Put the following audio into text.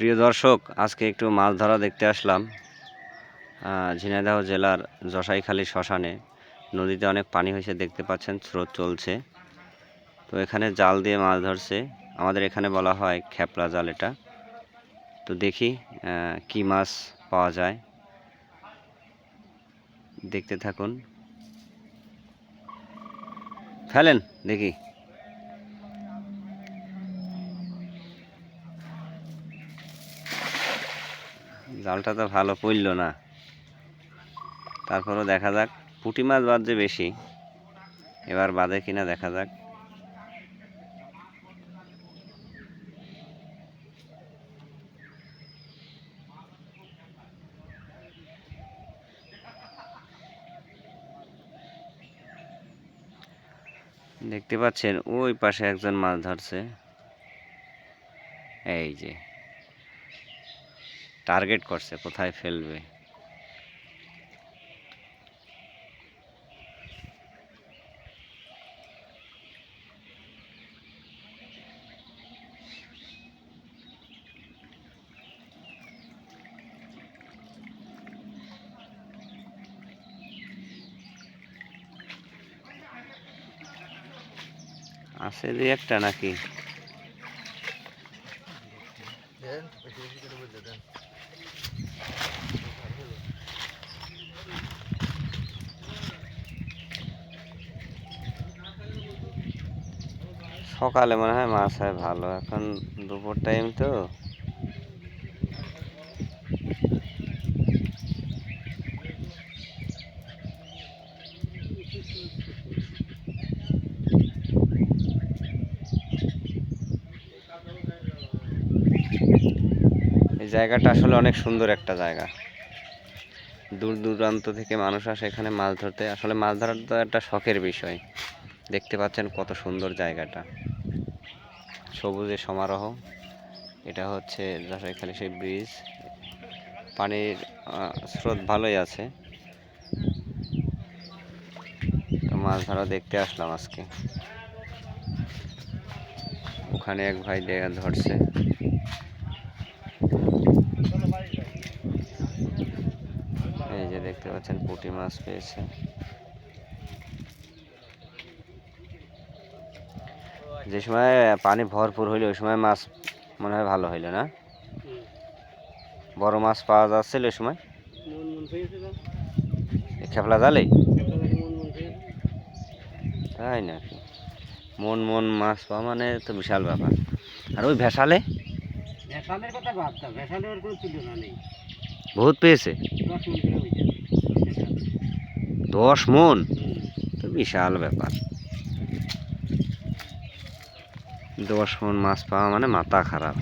প্রিয় দর্শক, আজকে একটু মাছ ধরা দেখতে আসলাম ঝিনাইদহ জেলার জশাইখালী শ্মশানে। নদীতে অনেক পানি হয়েছে, দেখতে পাচ্ছেন, স্রোত চলছে। তো এখানে জাল দিয়ে মাছ ধরছে, আমাদের এখানে বলা হয় খেপলা জাল এটা। তো দেখি কি মাছ পাওয়া যায়, দেখতে থাকুন। ফেলেন দেখি। জালটা তো ভালো পড়ল না, তারপরও দেখা যাক। পুঁটি মাছ বাজছে বেশি, এবার বাদে কিনা দেখা যাক। দেখতে পাচ্ছেন ওই পাশে একজন মাছ ধরছে, এই যে টার্গেট করছে কোথায় ফেলবে। আছে দুই একটা নাকি? সকালে মনে হয় মাছ হয় ভালো, এখন দুপুর টাইম তো। এই জায়গাটা আসলে অনেক সুন্দর একটা জায়গা, দূর দূরান্ত থেকে মানুষ আসে এখানে মাছ ধরতে। আসলে মাছ ধরার তো একটা শখের বিষয়। দেখতে পাচ্ছেন কত সুন্দর জায়গাটা, সবুজে সমারোহ। এটা হচ্ছে জশাইখালী সেই ব্রিজ। পানির স্রোত ভালোই আছে, তো মাছ ধরা দেখতে আসলাম আজকে। ওখানে এক ভাই ধরছে। এই যে দেখতে পাচ্ছেন পুঁটি মাছ পেয়েছে। যে সময় পানি ভরপুর হইলে ওই সময় মাছ মনে হয় ভালো হইলো না, বড় মাছ পাওয়া যাচ্ছিল ওই সময়। খেপলা জালে তাই নাকি? মন মন মাছ পাওয়া মানে তো বিশাল ব্যাপার। আর ওই ভেসালে কথা ভাবতাম, ভেসালের কোনো তুলনা নেই। বহুত পেয়েছে 10 মন, তো বিশাল ব্যাপার। 10 মন মাছ পাওয়া মানে মাথা খারাপ।